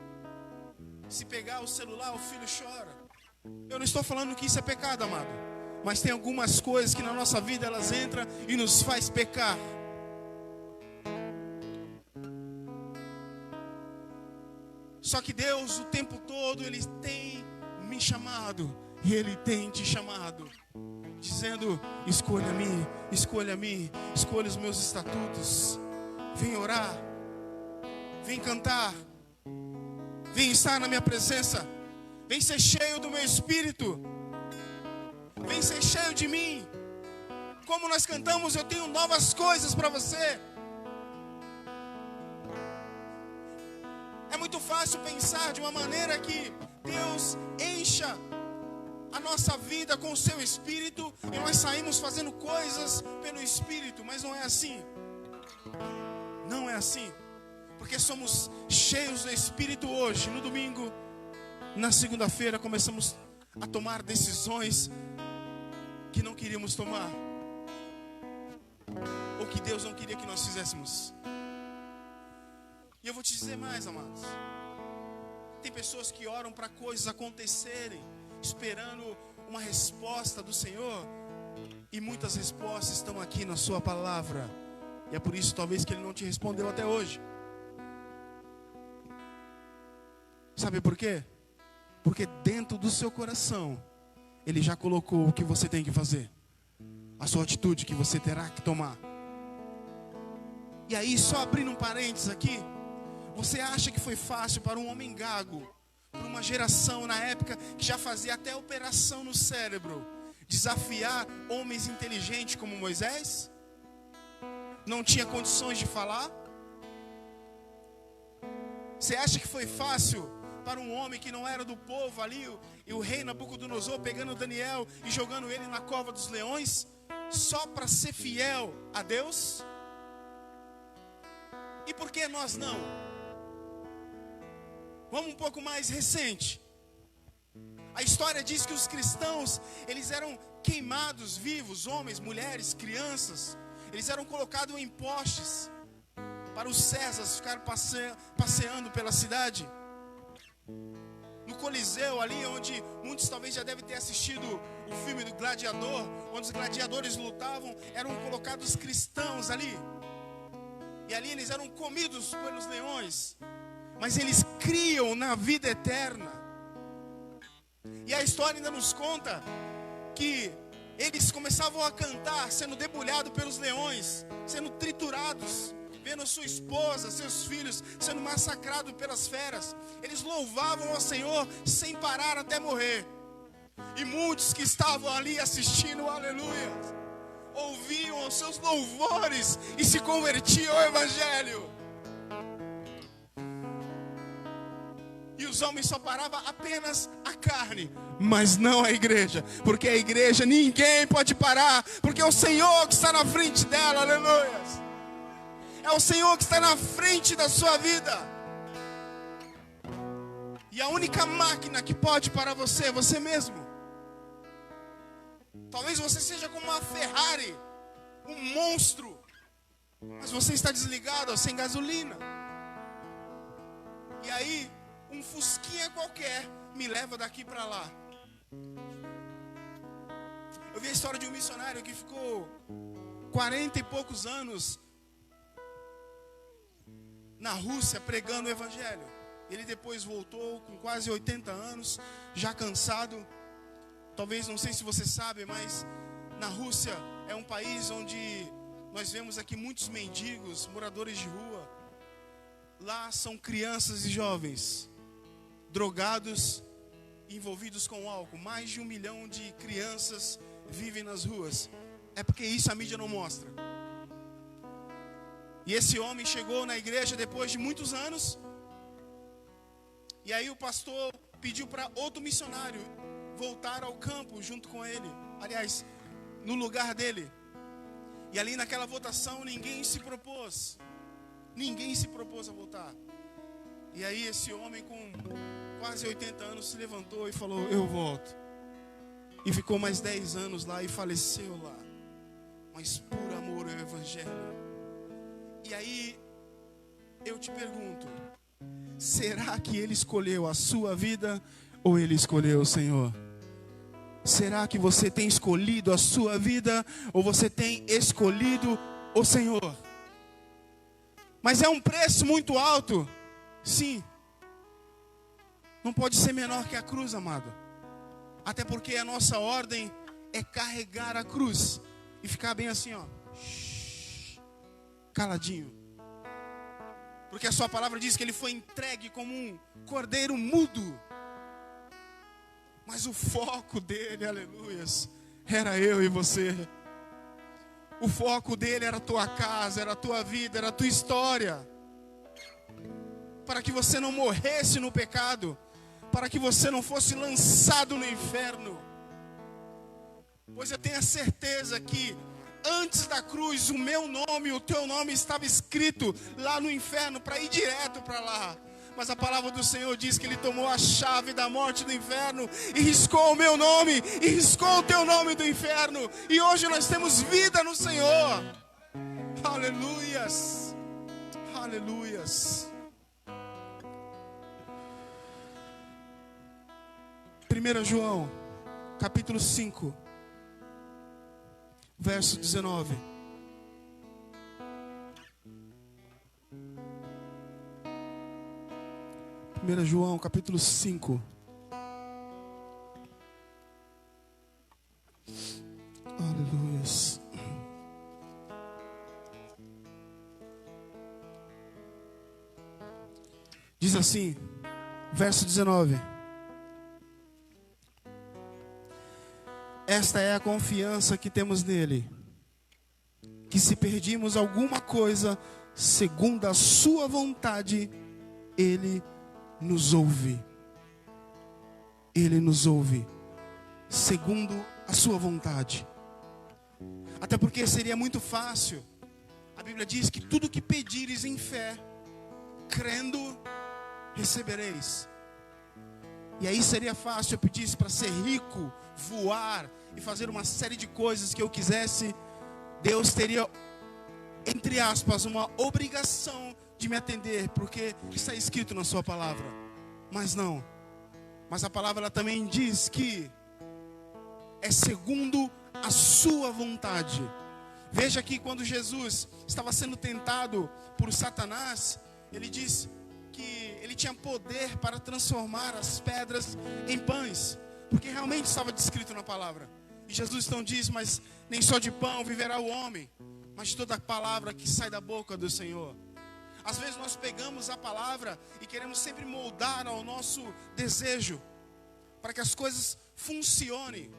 Se pegar o celular, o filho chora. Eu não estou falando que isso é pecado, amado. Mas tem algumas coisas que na nossa vida elas entram e nos faz pecar. Só que Deus o tempo todo Ele tem me chamado. E Ele tem te chamado. Dizendo, escolha a mim, escolha os meus estatutos. Vem orar, vem cantar, vem estar na minha presença, vem ser cheio do meu espírito, vem ser cheio de mim. Como nós cantamos, eu tenho novas coisas para você. É muito fácil pensar de uma maneira que Deus encha a nossa vida com o seu Espírito e nós saímos fazendo coisas pelo Espírito, mas não é assim. Não é assim. Porque somos cheios do Espírito hoje, no domingo, na segunda-feira começamos a tomar decisões que não queríamos tomar, ou que Deus não queria que nós fizéssemos. E eu vou te dizer mais, amados. Tem pessoas que oram para coisas acontecerem, esperando uma resposta do Senhor, e muitas respostas estão aqui na sua palavra, e é por isso talvez que Ele não te respondeu até hoje. Sabe por quê? Porque dentro do seu coração Ele já colocou o que você tem que fazer, a sua atitude que você terá que tomar. E aí, só abrindo um parênteses aqui, você acha que foi fácil para um homem gago, para uma geração na época que já fazia até operação no cérebro, desafiar homens inteligentes como Moisés? Não tinha condições de falar? Você acha que foi fácil para um homem que não era do povo ali, e o rei Nabucodonosor pegando Daniel e jogando ele na cova dos leões? só para ser fiel a Deus? E por que nós não? Vamos um pouco mais recente. A história diz que os cristãos, eles eram queimados vivos, homens, mulheres, crianças. Eles eram colocados em postes para os Césares ficarem passeando pela cidade. No Coliseu, ali onde muitos talvez já devem ter assistido o filme do Gladiador, onde os gladiadores lutavam, eram colocados cristãos ali. E ali eles eram comidos pelos leões. Mas eles criam na vida eterna. E a história ainda nos conta que eles começavam a cantar, sendo debulhados pelos leões, sendo triturados, vendo a sua esposa, seus filhos sendo massacrados pelas feras. Eles louvavam ao Senhor sem parar até morrer. E muitos que estavam ali assistindo, aleluia, ouviam os seus louvores e se convertiam ao Evangelho. E os homens só paravam apenas a carne, mas não a igreja. Porque a igreja ninguém pode parar, porque é o Senhor que está na frente dela, aleluia. É o Senhor que está na frente da sua vida. E a única máquina que pode parar você é você mesmo. Talvez você seja como uma Ferrari, um monstro, mas você está desligado, sem gasolina. E aí, um fusquinha qualquer me leva daqui para lá. Eu vi a história de um missionário que ficou 40 e poucos anos na Rússia pregando o Evangelho. Ele depois voltou com quase 80 anos, já cansado. Talvez, não sei se você sabe, mas na Rússia é um país onde nós vemos aqui muitos mendigos, moradores de rua. Lá são crianças e jovens, drogados, envolvidos com álcool. Mais de 1 milhão de crianças vivem nas ruas. É porque isso a mídia não mostra. E esse homem chegou na igreja depois de muitos anos. E aí o pastor pediu para outro missionário voltar ao campo junto com ele. Aliás, no lugar dele. E ali naquela votação ninguém se propôs. Ninguém se propôs a voltar. E aí esse homem com quase 80 anos se levantou e falou: eu volto. E ficou mais 10 anos lá e faleceu lá. Mas por amor ao Evangelho. E aí, eu te pergunto, será que ele escolheu a sua vida ou ele escolheu o Senhor? Será que você tem escolhido a sua vida ou você tem escolhido o Senhor? Mas é um preço muito alto, sim. Não pode ser menor que a cruz, amado. Até porque a nossa ordem é carregar a cruz e ficar bem assim, ó. Caladinho. Porque a sua palavra diz que ele foi entregue como um cordeiro mudo. Mas o foco dele, aleluias, era eu e você. O foco dele era a tua casa, era a tua vida, era a tua história. Para que você não morresse no pecado, para que você não fosse lançado no inferno. Pois eu tenho a certeza que antes da cruz, o meu nome, o teu nome estava escrito lá no inferno para ir direto para lá. Mas a palavra do Senhor diz que Ele tomou a chave da morte do inferno e riscou o meu nome, e riscou o teu nome do inferno. E hoje nós temos vida no Senhor. Aleluias. Aleluias. 1 João, capítulo 5. Verso 19. João, capítulo 5. Aleluias. Diz assim, verso 19. Esta é a confiança que temos nele, que se perdimos alguma coisa segundo a sua vontade, ele nos ouve. Ele nos ouve segundo a sua vontade. Até porque seria muito fácil. A Bíblia diz que tudo que pedires em fé, crendo, recebereis. E aí seria fácil eu pedisse para ser rico, voar e fazer uma série de coisas que eu quisesse. Deus teria, entre aspas, uma obrigação de me atender, porque está escrito na sua palavra. Mas não. Mas a palavra ela também diz que é segundo a sua vontade. Veja que quando Jesus estava sendo tentado por Satanás, ele disse que ele tinha poder para transformar as pedras em pães, porque realmente estava descrito na palavra. E Jesus então diz: mas nem só de pão viverá o homem, mas de toda a palavra que sai da boca do Senhor. Às vezes nós pegamos a palavra e queremos sempre moldar ao nosso desejo, para que as coisas funcionem.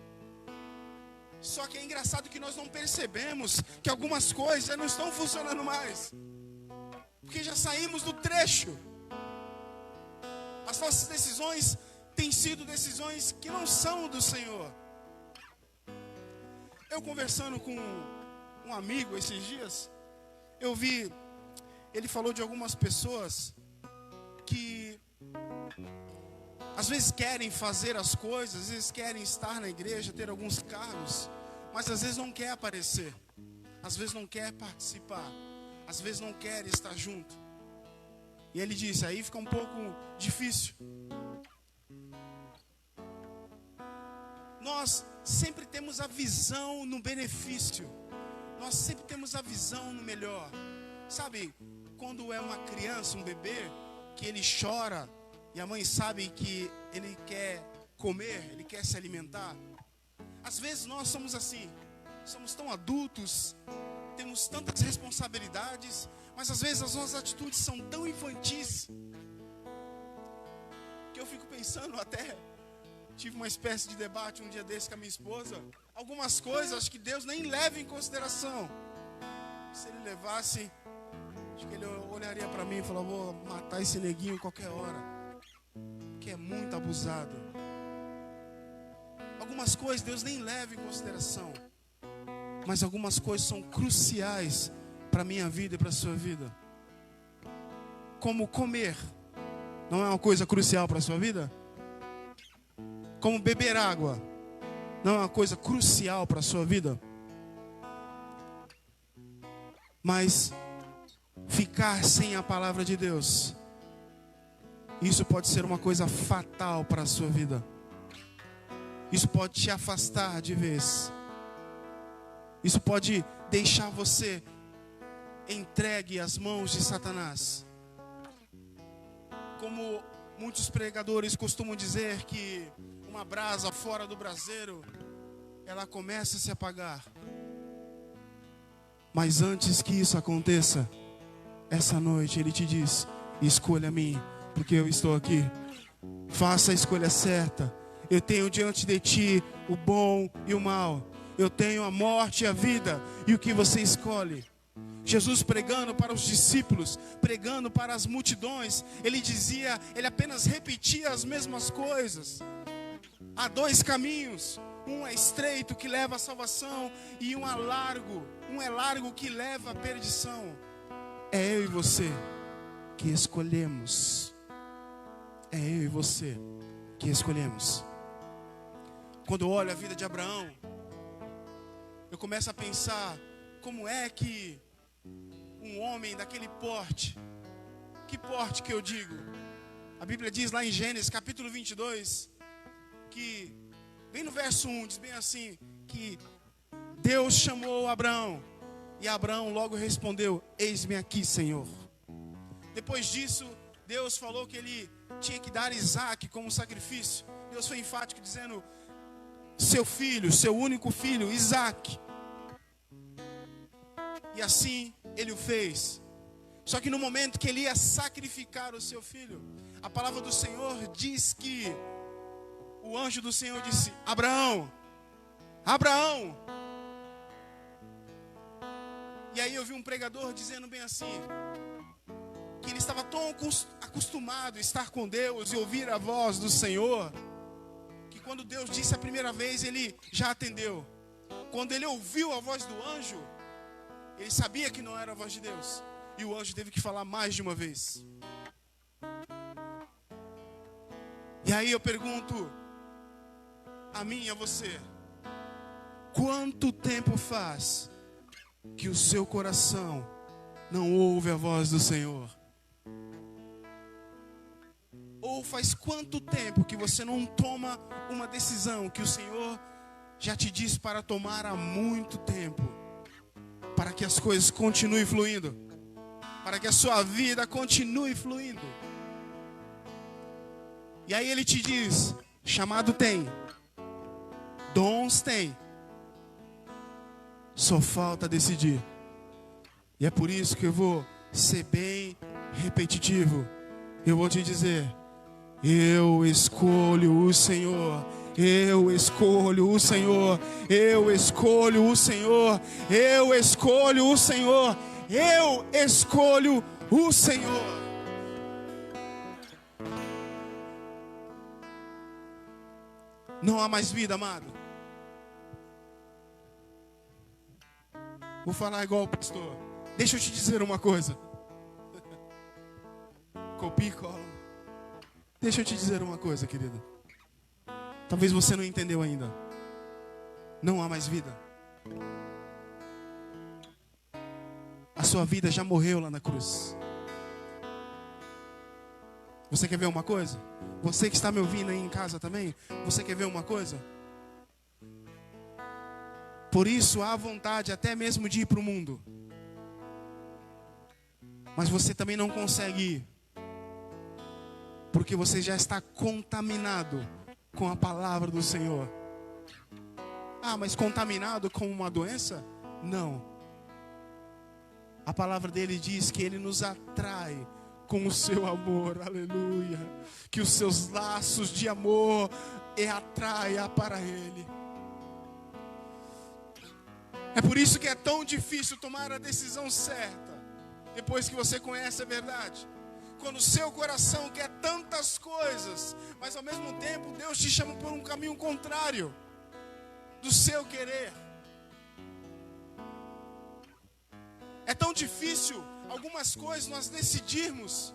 Só que é engraçado que nós não percebemos que algumas coisas já não estão funcionando mais, porque já saímos do trecho. As nossas decisões têm sido decisões que não são do Senhor. Eu conversando com um amigo esses dias, eu vi, ele falou de algumas pessoas que às vezes querem fazer as coisas, às vezes querem estar na igreja, ter alguns cargos, mas às vezes não quer aparecer, às vezes não quer participar, às vezes não quer estar junto. E ele disse, aí fica um pouco difícil. Nós sempre temos a visão no benefício, nós sempre temos a visão no melhor. Sabe, quando é uma criança, um bebê, que ele chora e a mãe sabe que ele quer comer, ele quer se alimentar. Às vezes nós somos assim, somos tão adultos, temos tantas responsabilidades, mas às vezes as nossas atitudes são tão infantis, que eu fico pensando, até tive uma espécie de debate um dia desse com a minha esposa. Algumas coisas acho que Deus nem leva em consideração. Se ele levasse, acho que ele olharia para mim e falaria: vou matar esse neguinho qualquer hora, que é muito abusado. Algumas coisas Deus nem leva em consideração, mas algumas coisas são cruciais para a minha vida e para a sua vida. Como comer, não é uma coisa crucial para a sua vida? Como beber água, não é uma coisa crucial para a sua vida? Mas ficar sem a palavra de Deus, isso pode ser uma coisa fatal para a sua vida. Isso pode te afastar de vez. Isso pode deixar você entregue às mãos de Satanás. Como muitos pregadores costumam dizer, que uma brasa fora do braseiro, ela começa a se apagar. Mas antes que isso aconteça, essa noite Ele te diz: escolha a mim, porque eu estou aqui. Faça a escolha certa. Eu tenho diante de ti o bom e o mal. Eu tenho a morte e a vida. E o que você escolhe? Jesus pregando para os discípulos, pregando para as multidões, ele dizia, ele apenas repetia as mesmas coisas. Há dois caminhos, um é estreito que leva à salvação, e um é largo que leva à perdição. É eu e você que escolhemos. É eu e você que escolhemos. Quando eu olho a vida de Abraão, eu começo a pensar, como é que um homem daquele porte, que porte que eu digo? A Bíblia diz lá em Gênesis capítulo 22, que, bem no verso 1, diz bem assim, que Deus chamou Abraão, e Abraão logo respondeu: eis-me aqui, Senhor. Depois disso, Deus falou que ele tinha que dar Isaque como sacrifício. Deus foi enfático dizendo: seu filho, seu único filho, Isaque. E assim ele o fez. Só que no momento que ele ia sacrificar o seu filho, a palavra do Senhor diz que o anjo do Senhor disse: Abraão, Abraão. E aí eu vi um pregador dizendo bem assim, que ele estava tão acostumado a estar com Deus e ouvir a voz do Senhor, que quando Deus disse a primeira vez, ele já atendeu. quando ele ouviu a voz do anjo, ele sabia que não era a voz de Deus. E o anjo teve que falar mais de uma vez. E aí eu pergunto a mim e a você: quanto tempo faz que o seu coração não ouve a voz do Senhor? Ou faz quanto tempo que você não toma uma decisão que o Senhor já te disse para tomar há muito tempo, para que as coisas continuem fluindo, para que a sua vida continue fluindo? E aí ele te diz: chamado tem, dons tem, só falta decidir. E é por isso que eu vou ser bem repetitivo. Eu vou te dizer: eu escolho o Senhor, eu escolho o Senhor, eu escolho o Senhor, eu escolho o Senhor, eu escolho o Senhor. Não há mais vida, amado. Vou falar igual o pastor. Deixa eu te dizer uma coisa. Copia e cola. Deixa eu te dizer uma coisa, querida. Talvez você não entendeu ainda. Não há mais vida. A sua vida já morreu lá na cruz. Você quer ver uma coisa? Você que está me ouvindo aí em casa também, você quer ver uma coisa? Por isso há vontade até mesmo de ir para o mundo. Mas você também não consegue ir, porque você já está contaminado com a palavra do Senhor. Ah, mas contaminado com uma doença? Não. A palavra dele diz que ele nos atrai com o seu amor, aleluia. Que os seus laços de amor atraia para ele. É por isso que é tão difícil tomar a decisão certa, depois que você conhece a verdade. Quando o seu coração quer tantas coisas, mas ao mesmo tempo Deus te chama por um caminho contrário do seu querer. É tão difícil algumas coisas nós decidirmos,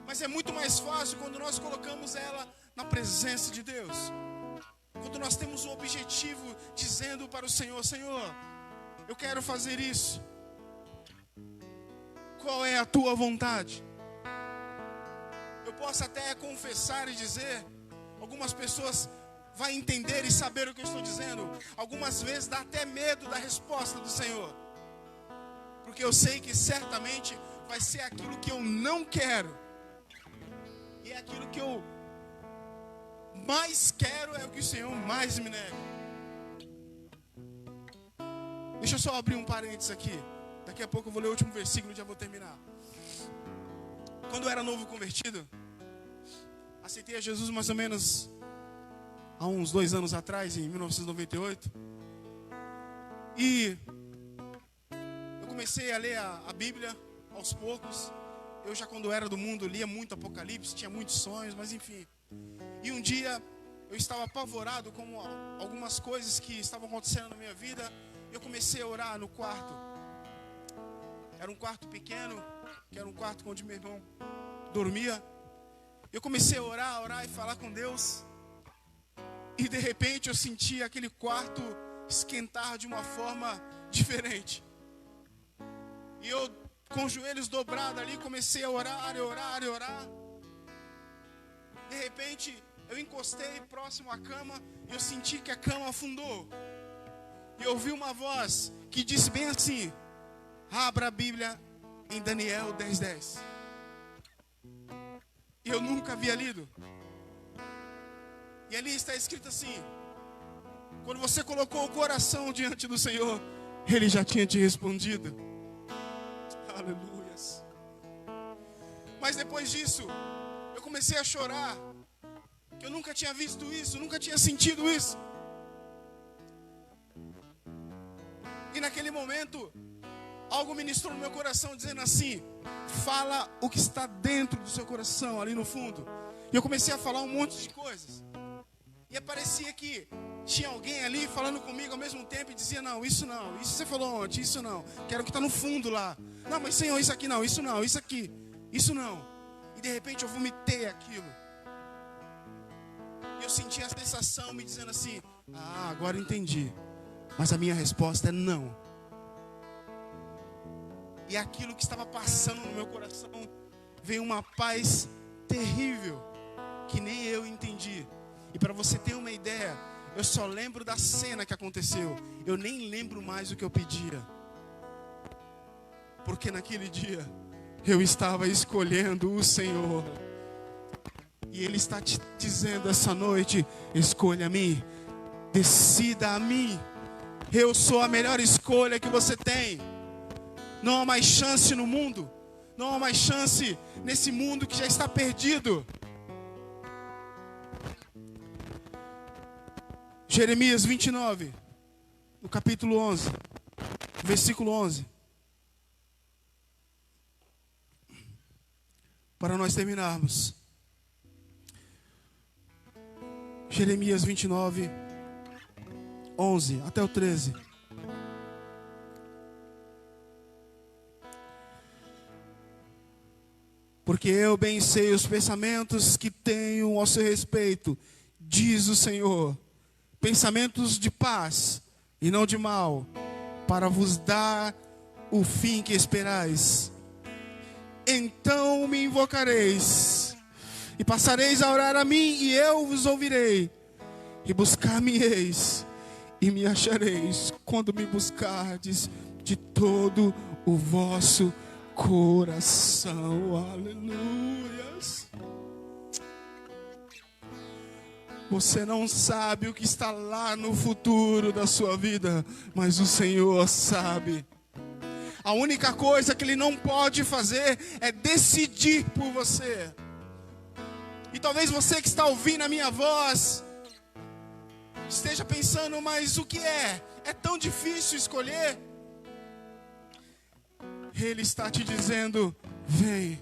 mas é muito mais fácil quando nós colocamos ela na presença de Deus. Quando nós temos um objetivo, dizendo para o Senhor: Senhor, eu quero fazer isso. Qual é a tua vontade? Eu posso até confessar e dizer, algumas pessoas vão entender e saber o que eu estou dizendo. Algumas vezes dá até medo da resposta do Senhor, porque eu sei que certamente vai ser aquilo que eu não quero, e é aquilo que eu mais quero, é o que o Senhor mais me nega. Deixa eu só abrir um parênteses aqui. Daqui a pouco eu vou ler o último versículo e já vou terminar. Quando eu era novo convertido, aceitei a Jesus mais ou menos há uns 2 anos atrás, em 1998. E eu comecei a ler a Bíblia aos poucos. Eu já, quando era do mundo, lia muito Apocalipse, tinha muitos sonhos, mas enfim. E um dia eu estava apavorado com algumas coisas que estavam acontecendo na minha vida. Eu comecei a orar no quarto. Era um quarto pequeno, que era um quarto onde meu irmão dormia. Eu comecei a orar e falar com Deus. E de repente eu senti aquele quarto esquentar de uma forma diferente. E eu, com os joelhos dobrados ali, comecei a orar. De repente eu encostei próximo à cama e eu senti que a cama afundou. E eu ouvi uma voz que disse bem assim: abra a Bíblia em Daniel 10:10. E eu nunca havia lido. E ali está escrito assim: quando você colocou o coração diante do Senhor, Ele já tinha te respondido. Aleluias. Mas depois disso, eu comecei a chorar, que eu nunca tinha visto isso, nunca tinha sentido isso. E naquele momento, algo ministrou no meu coração, dizendo assim: fala o que está dentro do seu coração, ali no fundo. E eu comecei a falar um monte de coisas. E parecia que tinha alguém ali falando comigo ao mesmo tempo e dizia, não, isso você falou ontem, isso não, quero que está no fundo lá. Não, mas Senhor, isso aqui não, isso aqui, isso não. E de repente eu vomitei aquilo. E eu senti a sensação me dizendo assim, agora entendi. Mas a minha resposta é não. E aquilo que estava passando no meu coração, veio uma paz terrível, que nem eu entendi. E para você ter uma ideia, eu só lembro da cena que aconteceu. Eu nem lembro mais o que eu pedia. Porque naquele dia, eu estava escolhendo o Senhor. E Ele está te dizendo essa noite, escolha a mim, decida a mim. Eu sou a melhor escolha que você tem. Não há mais chance no mundo. Não há mais chance nesse mundo que já está perdido. Jeremias 29, no capítulo 11, versículo 11. Para nós terminarmos. Jeremias 29, 11 até o 13. Porque eu bem sei os pensamentos que tenho ao seu respeito, diz o Senhor, pensamentos de paz e não de mal, para vos dar o fim que esperais. Então me invocareis, e passareis a orar a mim, e eu vos ouvirei, e buscar-me-eis, e me achareis, quando me buscardes de todo o vosso coração. Aleluias. Você não sabe o que está lá no futuro da sua vida, mas o Senhor sabe. A única coisa que Ele não pode fazer é decidir por você. E talvez você que está ouvindo a minha voz esteja pensando, mas o que é? É tão difícil escolher? Ele está te dizendo, vem,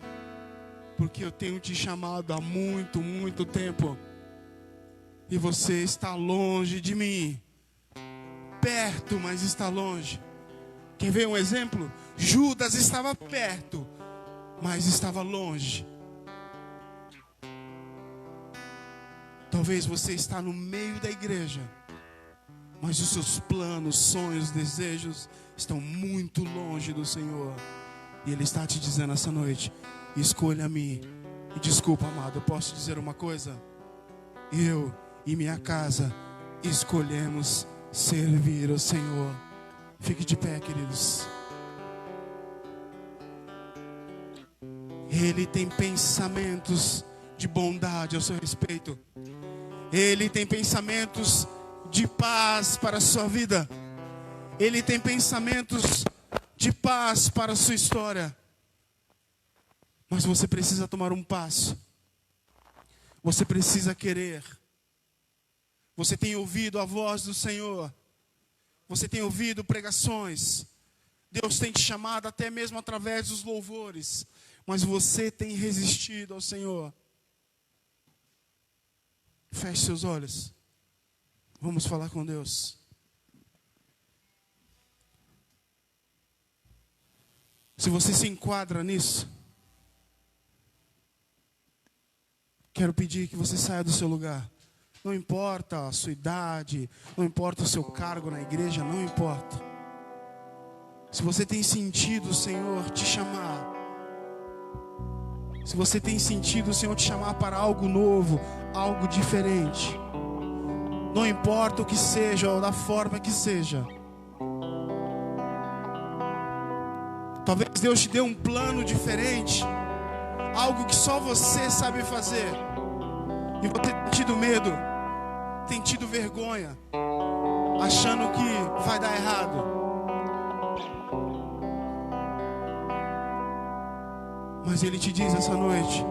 porque eu tenho te chamado há muito, muito tempo. E você está longe de mim. Perto, mas está longe. Quer ver um exemplo? Judas estava perto, mas estava longe. Talvez você está no meio da igreja, mas os seus planos, sonhos, desejos estão muito longe do Senhor. E Ele está te dizendo essa noite, escolha a mim. E desculpa, amado, eu posso dizer uma coisa? Eu e minha casa escolhemos servir o Senhor. Fique de pé, queridos. Ele tem pensamentos de bondade ao seu respeito. Ele tem pensamentos de paz para a sua vida. Ele tem pensamentos de paz para a sua história. Mas você precisa tomar um passo. Você precisa querer. Você tem ouvido a voz do Senhor. Você tem ouvido pregações. Deus tem te chamado até mesmo através dos louvores. Mas você tem resistido ao Senhor. Feche seus olhos. Vamos falar com Deus. Se você se enquadra nisso, quero pedir que você saia do seu lugar. Não importa a sua idade, não importa o seu cargo na igreja, não importa. Se você tem sentido o Senhor te chamar, se você tem sentido o Senhor te chamar para algo novo, algo diferente, não importa o que seja ou da forma que seja. Talvez Deus te dê um plano diferente, algo que só você sabe fazer, e você tem tido medo, tem tido vergonha, achando que vai dar errado. Mas Ele te diz essa noite,